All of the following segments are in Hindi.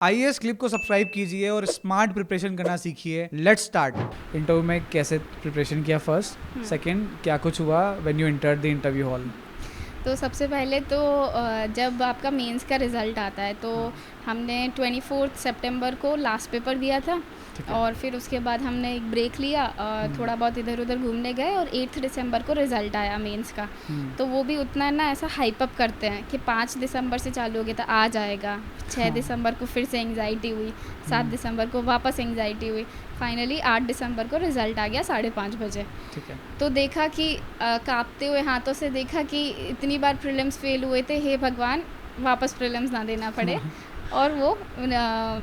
आईएएस क्लिप को सब्सक्राइब कीजिए और स्मार्ट प्रिपरेशन करना सीखिए। Let's start. इंटरव्यू में कैसे प्रिपरेशन किया फर्स्ट, सेकंड क्या कुछ हुआ when you entered the interview hall? तो सबसे पहले तो जब आपका मेंस का रिज़ल्ट आता है तो हमने 24 सितंबर को लास्ट पेपर दिया था। और फिर उसके बाद हमने एक ब्रेक लिया, थोड़ा बहुत इधर उधर घूमने गए और 8 दिसंबर को रिज़ल्ट आया मेंस का। तो वो भी उतना ना ऐसा हाइप अप करते हैं कि 5 दिसंबर से चालू हो गया था, आ जाएगा। 6 दिसंबर को फिर से एंग्जाइटी हुई, 7 दिसंबर को वापस एंग्जाइटी हुई। फाइनली 8 दिसंबर को रिज़ल्ट आ गया 5:30 बजे। ठीक है। तो देखा कि काँपते हुए हाथों से देखा कि इतनी बार प्रीलिम्स फेल हुए थे, हे भगवान वापस प्रीलिम्स ना देना पड़े। और वो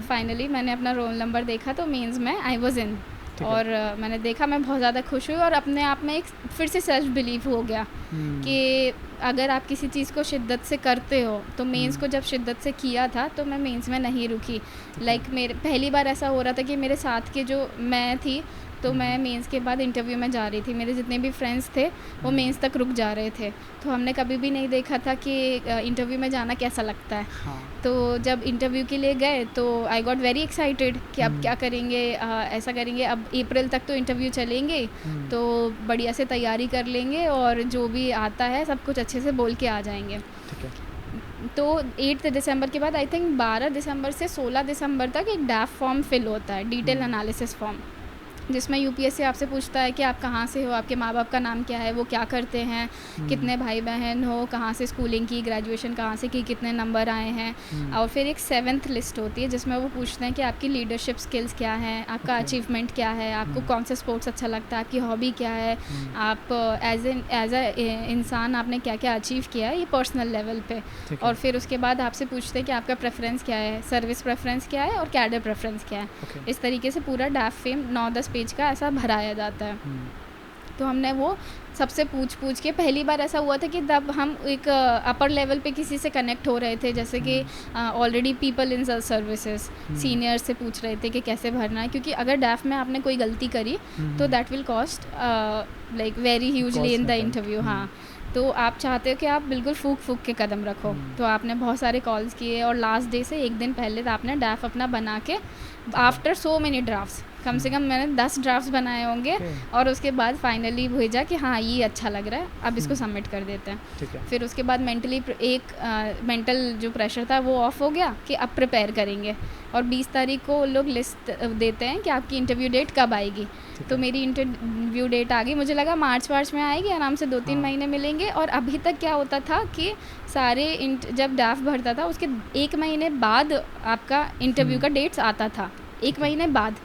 फाइनली मैंने अपना रोल नंबर देखा तो मेंस में आई वाज इन। और मैंने देखा, मैं बहुत ज़्यादा खुश हुई और अपने आप में एक फिर से सेल्फ बिलीव हो गया कि अगर आप किसी चीज़ को शिद्दत से करते हो तो मेंस को जब शिद्दत से किया था तो मैं मेंस में नहीं रुकी। लाइक मेरे पहली बार ऐसा हो रहा था कि मेरे साथ के जो मैं थी तो मैं मेंस के बाद इंटरव्यू में जा रही थी, मेरे जितने भी फ्रेंड्स थे वो मेंस तक रुक जा रहे थे। तो हमने कभी भी नहीं देखा था कि इंटरव्यू में जाना कैसा लगता है। तो जब इंटरव्यू के लिए गए तो आई गॉट वेरी एक्साइटेड कि अब क्या करेंगे, ऐसा करेंगे, अब अप्रैल तक तो इंटरव्यू चलेंगे तो बढ़िया से तैयारी कर लेंगे और जो भी आता है सब कुछ अच्छे से बोल के आ जाएंगे। तो 8 दिसंबर के बाद आई थिंक 12 दिसंबर से 16 दिसंबर तक एक डैफ फॉर्म फिल होता है, डिटेल एनालिसिस फॉर्म, जिसमें यूपीएससी आपसे पूछता है कि आप कहाँ से हो, आपके माँ बाप का नाम क्या है, वो क्या करते हैं, कितने भाई बहन हो, कहाँ से स्कूलिंग की, ग्रेजुएशन कहाँ से की, कितने नंबर आए हैं। और फिर एक 7th लिस्ट होती है जिसमें वो पूछते हैं कि आपकी लीडरशिप स्किल्स क्या है, आपका अचीवमेंट क्या है, आपको कौन सा स्पोर्ट्स अच्छा लगता है, आपकी हॉबी क्या है, आप एज ए इंसान आपने क्या क्या अचीव किया है, ये पर्सनल लेवल पे। और फिर उसके बाद आपसे पूछते हैं कि आपका प्रेफरेंस क्या है, सर्विस प्रेफरेंस क्या है और कैडर प्रेफरेंस क्या है। इस तरीके से पूरा डैफ फेम 9-10 पेज का ऐसा भराया जाता है। तो हमने वो सबसे पूछ के, पहली बार ऐसा हुआ था कि तब हम एक अपर लेवल पे किसी से कनेक्ट हो रहे थे, जैसे कि already people in services senior से पूछ रहे थे कि कैसे भरना है, क्योंकि अगर डैफ में आपने कोई गलती करी तो that will cost like very hugely in the interview. हाँ, तो आप चाहते हो कि आप बिल्कुल फूक के कदम रखो। तो आपने बहुत सारे कॉल्स किए और लास्ट डे से एक दिन पहले आपने डैफ अपना बना के, आफ्टर सो मेनी ड्राफ्ट्स, कम से कम मैंने 10 ड्राफ्ट्स बनाए होंगे। और उसके बाद फाइनली भेजा कि हाँ ये अच्छा लग रहा है, अब इसको सबमिट कर देते हैं। फिर उसके बाद मेंटली एक मेंटल जो प्रेशर था वो ऑफ हो गया कि अब प्रिपेयर करेंगे। और 20 तारीख को लोग लिस्ट देते हैं कि आपकी इंटरव्यू डेट कब आएगी। तो मेरी इंटरव्यू डेट आ गई, मुझे लगा मार्च में आएगी, आराम से 2-3 महीने मिलेंगे। और अभी तक क्या होता था कि सारे जब डैफ भरता था उसके 1 महीने बाद आपका इंटरव्यू का डेट्स आता था, 1 महीने बाद।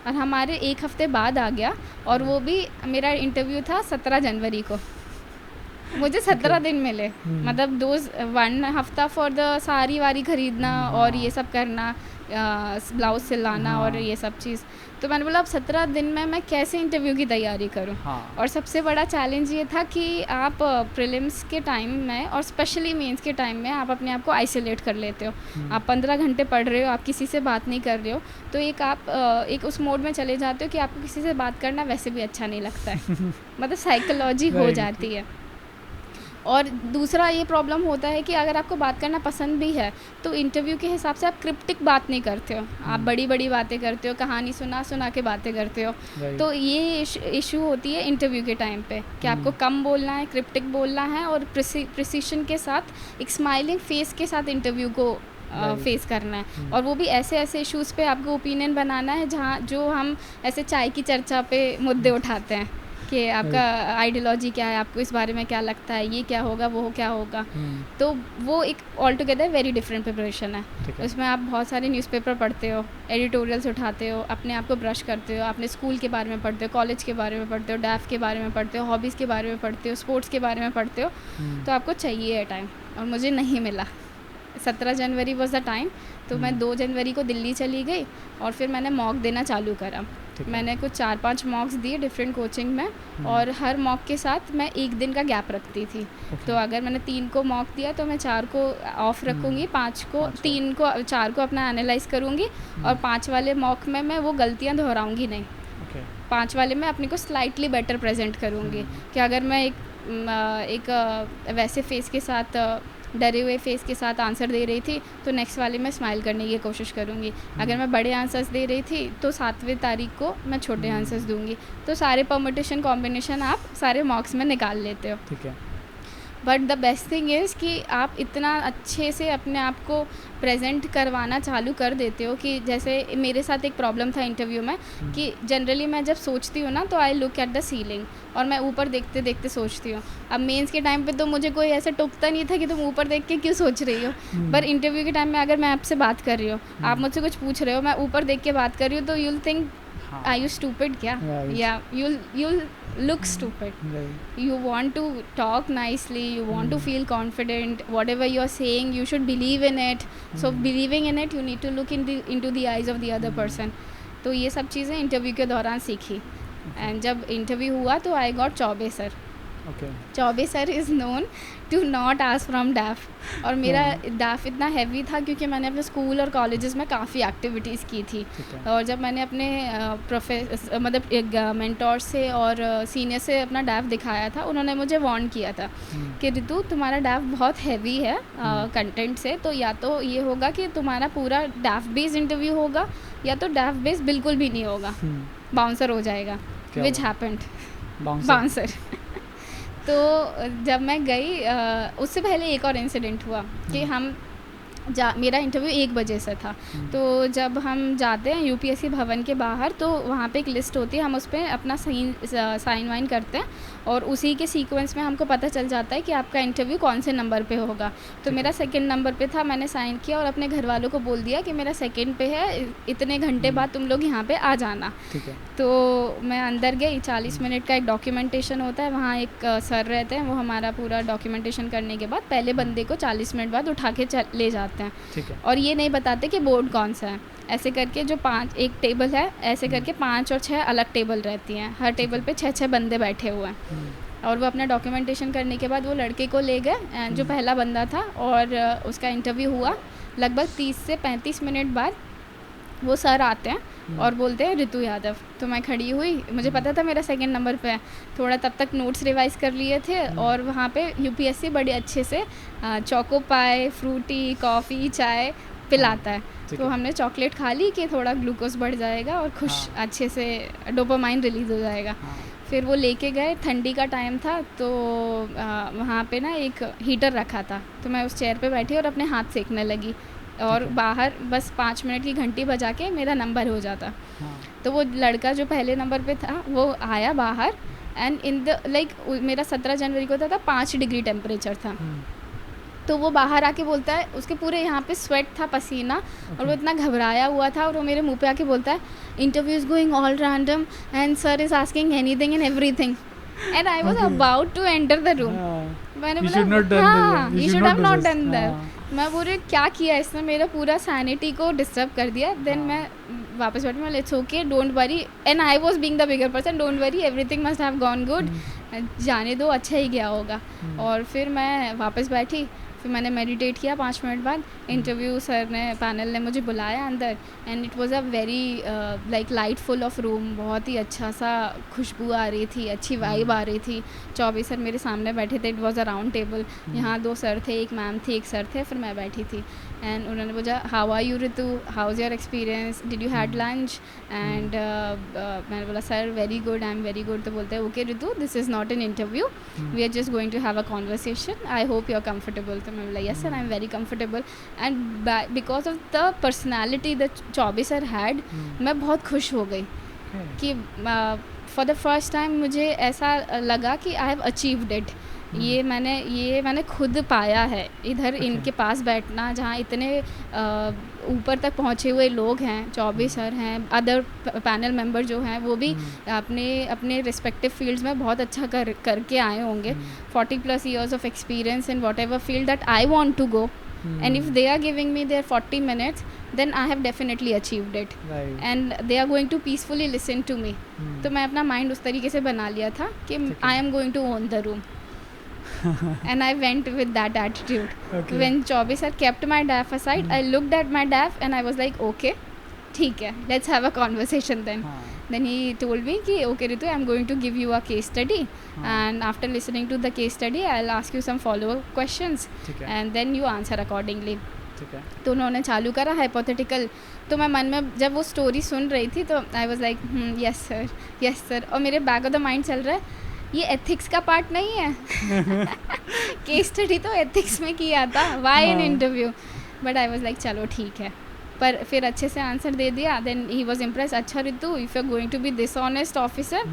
और हमारे 1 हफ्ते बाद आ गया और वो भी मेरा इंटरव्यू था 17 जनवरी को। मुझे 17 दिन मिले, मतलब 1 हफ्ता फॉर द साड़ी वारी खरीदना और ये सब करना, ब्लाउज सिलाना और ये सब चीज़। तो मैंने बोला अब 17 दिन में मैं कैसे इंटरव्यू की तैयारी करूं। और सबसे बड़ा चैलेंज ये था कि आप प्रीलिम्स के टाइम में और स्पेशली मेंस के टाइम में आप अपने आप को आइसोलेट कर लेते हो। आप 15 घंटे पढ़ रहे हो, आप किसी से बात नहीं कर रहे हो, तो एक उस मोड में चले जाते हो कि आपको किसी से बात करना वैसे भी अच्छा नहीं लगता है। मतलब साइकोलॉजी हो जाती है। और दूसरा ये प्रॉब्लम होता है कि अगर आपको बात करना पसंद भी है तो इंटरव्यू के हिसाब से आप क्रिप्टिक बात नहीं करते हो, आप बड़ी बड़ी बातें करते हो, कहानी सुना के बातें करते हो। तो ये इशू होती है इंटरव्यू के टाइम पे कि आपको कम बोलना है, क्रिप्टिक बोलना है और प्रिसिशन के साथ एक स्माइलिंग फेस के साथ इंटरव्यू को फेस करना है। और वो भी ऐसे इश्यूज़ पे आपको ओपिनियन बनाना है जहाँ जो हम ऐसे चाय की चर्चा पे मुद्दे उठाते हैं कि आपका आइडियोलॉजी क्या है, आपको इस बारे में क्या लगता है, ये क्या होगा, वो क्या होगा। तो वो एक all together very different preparation है। उसमें आप बहुत सारे न्यूज़पेपर पढ़ते हो, एडिटोरियल्स उठाते हो, अपने आप को ब्रश करते हो, अपने स्कूल के बारे में पढ़ते हो, कॉलेज के बारे में पढ़ते हो, डैफ के बारे में पढ़ते हो, हॉबीज़ के बारे में पढ़ते हो, स्पोर्ट्स के बारे में पढ़ते हो। तो आपको चाहिए टाइम, और मुझे नहीं मिला। 17 जनवरी वॉज द टाइम। तो मैं 2 जनवरी को दिल्ली चली गई और फिर मैंने मॉक देना चालू करा। मैंने कुछ 4-5 मॉक्स दिए डिफरेंट कोचिंग में, और हर मॉक के साथ मैं 1 दिन का गैप रखती थी। तो अगर मैंने 3 को मॉक दिया तो मैं 4 को ऑफ रखूँगी, 5 को 3 को 4 को अपना एनालाइज करूँगी, और 5 वाले मॉक में मैं वो गलतियाँ दोहराऊँगी नहीं। 5 वाले में अपने को स्लाइटली बेटर प्रेजेंट करूँगी कि अगर मैं एक वैसे फेस के साथ डरे हुए फेस के साथ आंसर दे रही थी तो नेक्स्ट वाले में स्माइल करने की कोशिश करूँगी। अगर मैं बड़े आंसर्स दे रही थी तो 7वें तारीख को मैं छोटे आंसर्स दूंगी। तो सारे परमुटेशन कॉम्बिनेशन आप सारे मॉक्स में निकाल लेते हो। ठीक है। But the best thing is कि आप इतना अच्छे से अपने आप को प्रेजेंट करवाना चालू कर देते हो कि जैसे मेरे साथ एक प्रॉब्लम था इंटरव्यू में कि जनरली मैं जब सोचती हूँ ना तो I look at the ceiling और मैं ऊपर देखते देखते सोचती हूँ। अब मेंस के टाइम पे तो मुझे कोई ऐसा टोकता नहीं था कि तुम ऊपर देख के क्यों सोच रही हो, पर इंटरव्यू के टाइम में अगर मैं आपसे बात कर रही हूँ, आप मुझसे कुछ पूछ रहे हो, मैं ऊपर देख के बात कर रही हूँ तो you'll think are you stupid क्या, या you'll look stupid. Right. You want to talk nicely, you want to feel confident, whatever you are saying you should believe in it. So believing in it you need to look into the eyes of the other person. तो ये सब चीज़ें इंटरव्यू के दौरान सीखी। एंड जब इंटरव्यू हुआ तो I got Choubey sir. Choubey sir is known to not ask from DAF. और मेरा डैफ इतना हैवी था क्योंकि मैंने अपने स्कूल और कॉलेजेस में काफ़ी एक्टिविटीज़ की थी। और जब मैंने अपने मतलब मेंटोर से और सीनियर से अपना डैफ दिखाया था, उन्होंने मुझे वार्न किया था कि रितु तुम्हारा डैफ बहुत हैवी है कंटेंट से, तो या तो ये होगा कि तुम्हारा पूरा डैफ बेस्ड इंटरव्यू होगा या तो डैफ बेस्ड बिल्कुल भी नहीं होगा, बाउंसर हो जाएगा, विच हैपेंड बाउंसर। तो जब मैं गई उससे पहले एक और इंसिडेंट हुआ कि हम मेरा इंटरव्यू 1 बजे से था। तो जब हम जाते हैं यूपीएससी भवन के बाहर तो वहाँ पे एक लिस्ट होती है, हम उस पर अपना साइन वाइन करते हैं और उसी के सीक्वेंस में हमको पता चल जाता है कि आपका इंटरव्यू कौन से नंबर पे होगा। तो मेरा 2nd नंबर पे था, मैंने साइन किया और अपने घर वालों को बोल दिया कि मेरा 2nd पे है, इतने घंटे बाद तुम लोग यहाँ पे आ जाना। तो मैं अंदर गई, 40 मिनट का एक डॉक्यूमेंटेशन होता है, वहाँ एक सर रहते हैं, वो हमारा पूरा डॉक्यूमेंटेशन करने के बाद पहले बंदे को 40 मिनट बाद उठा के ले जाते हैं। और ये नहीं बताते कि बोर्ड कौन सा है, ऐसे करके जो 5 एक टेबल है, ऐसे करके 5 और 6 अलग टेबल रहती हैं, हर टेबल पे 6-6 बंदे बैठे हुए हैं। और वो अपना डॉक्यूमेंटेशन करने के बाद वो लड़के को ले गए जो पहला बंदा था और उसका इंटरव्यू हुआ। लगभग 30 से 35 मिनट बाद वो सर आते हैं और बोलते हैं रितु यादव। तो मैं खड़ी हुई, मुझे पता था मेरा 2nd नंबर पे है, थोड़ा तब तक नोट्स रिवाइज कर लिए थे और वहाँ पे यूपीएससी बड़े अच्छे से चोको पाए, फ्रूटी, कॉफ़ी, चाय पिलाता है। तो हमने चॉकलेट खा ली कि थोड़ा ग्लूकोज बढ़ जाएगा और अच्छे से डोपामाइन रिलीज़ हो जाएगा। फिर वो लेके गए, ठंडी का टाइम था तो वहाँ पे ना एक हीटर रखा था, तो मैं उस चेयर पे बैठी और अपने हाथ सेकने लगी और बाहर बस 5 मिनट की घंटी बजा के मेरा नंबर हो जाता। तो वो लड़का जो पहले नंबर पे था वो आया बाहर एंड इन द लाइक मेरा 17 जनवरी को था 5 डिग्री टेम्परेचर था। तो वो बाहर आके बोलता है, उसके पूरे यहाँ पे स्वेट था, पसीना, और वो इतना घबराया हुआ था और वो मेरे मुंह पे आके बोलता है interview is going all random and sir is asking anything and everything and I was about to enter the room. मैंने बोला हाँ, you should have not done that. मैं बोल रही क्या किया इसने, मेरा पूरा सैनिटी को डिस्टर्ब कर दिया। देन मैं वापस बैठी, मैं it's okay, don't worry, and I was being the bigger person, don't worry, everything must have gone good, जाने दो, अच्छा ही गया होगा। और फिर मैं वापस बैठी, फिर मैंने मेडिटेट किया 5 मिनट बाद। इंटरव्यू सर ने, पैनल ने मुझे बुलाया अंदर and it was a very like light full of room, बहुत ही अच्छा सा खुशबू आ रही थी, अच्छी वाइब आ रही थी। 24 सर मेरे सामने बैठे थे, it was a round table, यहाँ 2 सर थे, एक मैम थी, एक सर थे, फिर मैं बैठी थी। एंड उन्होंने पूछा how are you Ritu, how is your experience, did you had lunch, and मैंने बोला sir very good, I am very good. तो बोलते हैं okay Ritu, this is not an interview, we are just going to have a conversation, I hope you are comfortable. तो मैं बोला yes sir, I am very comfortable. And because of the personality the Choubey sir had, मैं बहुत खुश हो गई कि फॉर द फर्स्ट टाइम मुझे ऐसा लगा कि आई हैव अचीव्ड इट। ये मैंने खुद पाया है इधर इनके पास बैठना, जहाँ इतने ऊपर तक पहुँचे हुए लोग हैं, 24 सर हैं, अदर पैनल मेंबर जो हैं वो भी अपने रिस्पेक्टिव फील्ड्स में बहुत अच्छा करके आए होंगे, 40+ years of experience in whatever field that I want to go, and if they are giving me their 40 minutes then I have definitely achieved it, right. And they are going to peacefully listen to me. तो मैं अपना माइंड उस तरीके से बना लिया था कि I am going to own the room. And I went with that attitude. Okay. When Chaubey sir kept my DAF aside, I looked at my DAF and I was like, okay, ठीक है, let's have a conversation then. हाँ. Then he told me कि okay Ritu, I'm going to give you a case study, and after listening to the case study I'll ask you some follow-up questions, ठीक है. and then you answer accordingly. ठीक है. तो उन्होंने चालू करा हाइपोथेटिकल. तो मैं मन में जब वो स्टोरी सुन रही थी तो I was like yes sir, yes sir. और मेरे बैक ऑफ द माइंड चल रहा है ये एथिक्स का पार्ट नहीं है. केस स्टडी तो एथिक्स में किया था, why in interview. But I was like चलो ठीक है. पर फिर अच्छे से आंसर दे दिया. Then he was impress. अच्छा Ritu, if you are going to be dishonest officer,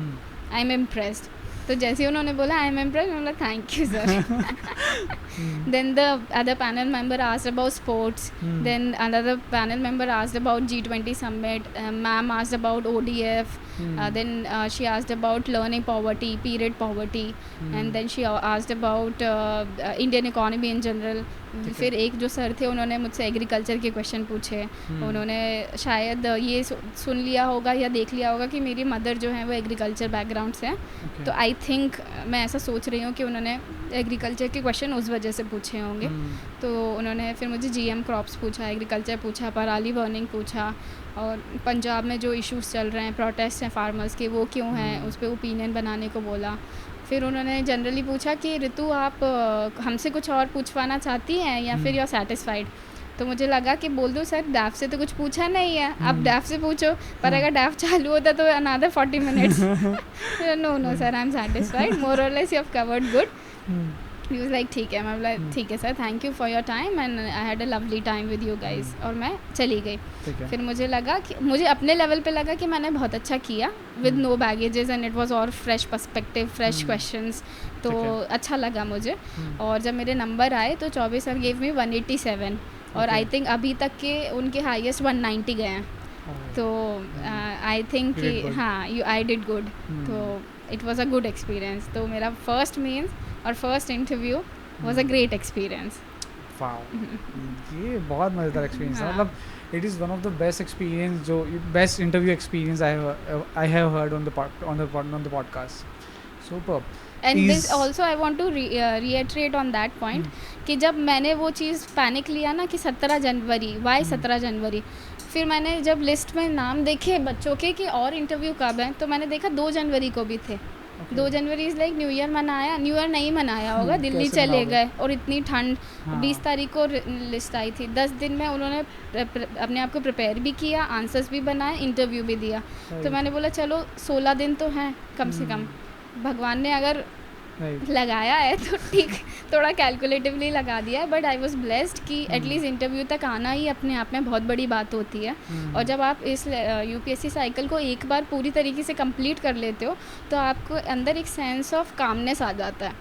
I am impressed. तो जैसे ही उन्होंने बोला आई एम इम्प्रेस्ड, मैंने बोला thank you sir. Then the other panel member asked about sports. Then another panel member asked about G20 summit. Ma'am asked about ODF. Then she asked about learning poverty, period poverty. And then she asked about Indian economy in general. फिर एक जो सर थे उन्होंने मुझसे एग्रीकल्चर के क्वेश्चन पूछे. उन्होंने शायद ये सुन लिया होगा या देख लिया होगा कि मेरी मदर जो है वो एग्रीकल्चर बैकग्राउंड से हैं. तो आई थिंक मैं ऐसा सोच रही हूँ कि उन्होंने एग्रीकल्चर के क्वेश्चन उस वजह से पूछे होंगे. तो उन्होंने फिर मुझे GM क्रॉप्स पूछा, एग्रीकल्चर पूछा, पराली बर्निंग पूछा, और पंजाब में जो इश्यूज़ चल रहे हैं, प्रोटेस्ट हैं फार्मर्स के, वो क्यों हैं, उस पर ओपिनियन बनाने को बोला. फिर उन्होंने जनरली पूछा कि ऋतु आप हमसे कुछ और पूछवाना चाहती हैं या फिर यू आर सेटिस्फाइड. तो मुझे लगा कि बोल दो सर डैफ से तो कुछ पूछा नहीं है, अब डैफ से पूछो. पर अगर डैफ चालू होता तो another 40 minutes. No sir, I am satisfied, more or less you have covered good. He was like ठीक है. मैं बोला ठीक है sir, thank you for your time and I had a lovely time with you guys. और मैं चली गई. फिर मुझे लगा कि मुझे अपने लेवल पे लगा कि मैंने बहुत अच्छा किया with no baggages and it was और फ्रेश पर्सपेक्टिव, फ्रेश क्वेश्चंस. तो अच्छा लगा मुझे. और जब मेरे नंबर आए तो चौबे सर गेव मी 187. और आई थिंक अभी तक के उनके हाईएस्ट 190 गए हैं. तो आई थिंक कि हाँ आई डिड गुड. तो it was a good experience. तो मेरा फर्स्ट मीन्स और first interview was a great experience. Wow, ये बहुत मज़ेदार एक्सपीरियंस था. मतलब it is one of the best experience, जो best interview experience I have heard on the podcast. Superb. And this also I want to reiterate on that point कि जब मैंने वो चीज़ पैनिक लिया ना कि 17 जनवरी, वाई 17 जनवरी, फिर मैंने जब लिस्ट में नाम देखे बच्चों के कि और इंटरव्यू कब है, तो मैंने देखा 2 जनवरी को भी थे. 2 जनवरी इज़ लाइक न्यू ईयर मनाया, न्यू ईयर नहीं मनाया होगा, दिल्ली चले गए और इतनी ठंड. 20 तारीख को लिस्ट आई थी. 10 दिन में उन्होंने अपने आप को प्रिपेयर भी किया, आंसर्स भी बनाए, इंटरव्यू भी दिया. तो मैंने बोला चलो 16 दिन तो हैं कम से कम. भगवान ने अगर लगाया है तो ठीक, थोड़ा कैलकुलेटिवली लगा दिया है. बट आई वॉज ब्लेस्ड कि एटलीस्ट इंटरव्यू तक आना ही अपने आप में बहुत बड़ी बात होती है. और जब आप इस UPSC साइकिल को एक बार पूरी तरीके से कंप्लीट कर लेते हो तो आपको अंदर एक सेंस ऑफ कामनेस आ जाता है.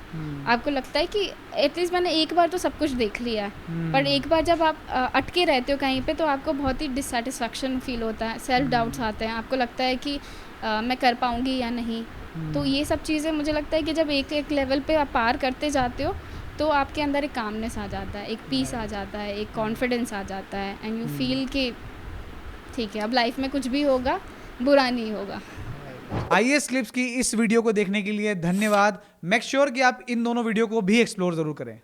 आपको लगता है कि एटलीस्ट मैंने एक बार तो सब कुछ देख लिया है. पर एक बार जब आप अटके रहते हो कहीं पे तो आपको बहुत ही डिससेटिस्फैक्शन फील होता है, सेल्फ डाउट्स आते हैं, आपको लगता है कि मैं कर पाऊँगी या नहीं. तो ये सब चीज़ें मुझे लगता है कि जब एक एक लेवल पे आप पार करते जाते हो तो आपके अंदर एक कामनेस आ जाता है, एक पीस आ जाता है, एक कॉन्फिडेंस आ जाता है. एंड यू फील कि ठीक है अब लाइफ में कुछ भी होगा बुरा नहीं होगा. IAS क्लिप्स की इस वीडियो को देखने के लिए धन्यवाद. मेक श्योर कि आप इन दोनों वीडियो को भी एक्सप्लोर ज़रूर करें.